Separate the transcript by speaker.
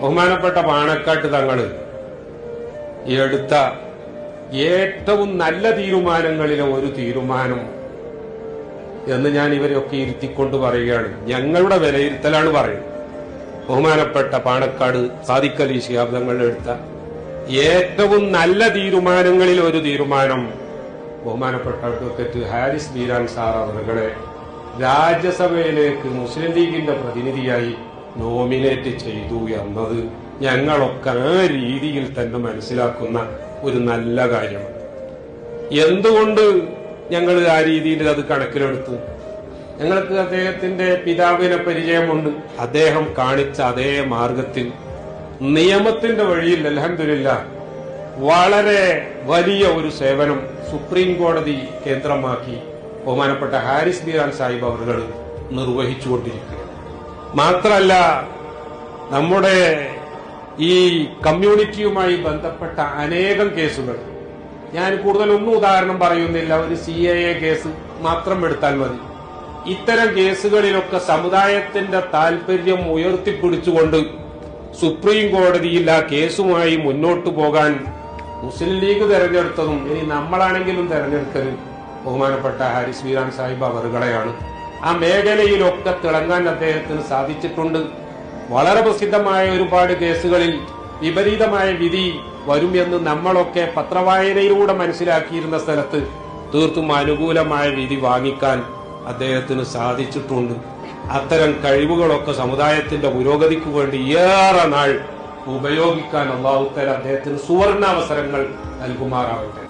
Speaker 1: ബഹുമാനപ്പെട്ട പാണക്കാട്ട് തങ്ങൾ എടുത്ത ഏറ്റവും നല്ല തീരുമാനങ്ങളിലെ ഒരു തീരുമാനം എന്ന് ഞാൻ ഇവരെയൊക്കെ ഇരുത്തിക്കൊണ്ട് പറയുകയാണ്. ഞങ്ങളുടെ വിലയിരുത്തലാണ് പറയുന്നത്. ബഹുമാനപ്പെട്ട പാണക്കാട് സാദിഖ് അലി ശിഹാബ് തങ്ങൾ എടുത്ത ഏറ്റവും നല്ല തീരുമാനങ്ങളിൽ ഒരു തീരുമാനം ബഹുമാനപ്പെട്ട അഡ്വക്കേറ്റ് ഹാരിസ് ബീരാൻ സാർ അവരുടെ രാജ്യസഭയിലേക്ക് മുസ്ലിം ലീഗിന്റെ പ്രതിനിധിയായി നോമിനേറ്റ് ചെയ്തു എന്നത് ഞങ്ങളൊക്കെ ആ രീതിയിൽ തന്നെ മനസ്സിലാക്കുന്ന ഒരു നല്ല കാര്യമാണ്. എന്തുകൊണ്ട് ഞങ്ങൾ ആ രീതിയിൽ അത് കണക്കിലെടുത്തു? ഞങ്ങൾക്ക് അദ്ദേഹത്തിന്റെ പിതാവിനെ പരിചയമുണ്ട്. അദ്ദേഹം കാണിച്ച അതേ മാർഗത്തിൽ നിയമത്തിന്റെ വഴിയിൽ അൽഹംദുലില്ലാഹ് വളരെ വലിയ ഒരു സേവനം സുപ്രീം കോടതി കേന്ദ്രമാക്കി ബഹുമാനപ്പെട്ട ഹാരിസ് ബീരാൻ സാഹിബ് അവർ നിർവഹിച്ചുകൊണ്ടിരിക്കുക. മാത്രമല്ല, നമ്മുടെ ഈ കമ്മ്യൂണിറ്റിയുമായി ബന്ധപ്പെട്ട അനേകം കേസുകൾ, ഞാൻ കൂടുതലൊന്നും ഉദാഹരണം പറയുന്നില്ല, ഒരു CAA കേസ് മാത്രം എടുത്താൽ മതി. ഇത്തരം കേസുകളിലൊക്കെ സമുദായത്തിന്റെ താൽപര്യം ഉയർത്തിപ്പിടിച്ചുകൊണ്ട് സുപ്രീം കോടതിയിൽ ആ കേസുമായി മുന്നോട്ടു പോകാൻ മുസ്ലിം ലീഗ് തെരഞ്ഞെടുത്തതും ഇനി നമ്മളാണെങ്കിലും തെരഞ്ഞെടുക്കൽ ബഹുമാനപ്പെട്ട ഹാരിസ് ബീരാൻ സാഹിബ് അവറുകളെയാണ്. ആ മേഖലയിലൊക്കെ തിളങ്ങാൻ അദ്ദേഹത്തിന് സാധിച്ചിട്ടുണ്ട്. വളരെ പ്രസിദ്ധമായ ഒരുപാട് കേസുകളിൽ വിപരീതമായ വിധി വരും എന്ന് നമ്മളൊക്കെ പത്രവായനയിലൂടെ മനസ്സിലാക്കിയിരുന്ന സ്ഥലത്ത് തീർത്തും അനുകൂലമായ വിധി വാങ്ങിക്കാൻ അദ്ദേഹത്തിന് സാധിച്ചിട്ടുണ്ട്. അത്തരം കഴിവുകളൊക്കെ സമുദായത്തിന്റെ പുരോഗതിക്ക് വേണ്ടി ഏറെ നാൾ ഉപയോഗിക്കാൻ അല്ലാഹു തആല അദ്ദേഹത്തിന് സുവർണാവസരങ്ങൾ നൽകുമാറാവട്ടെ.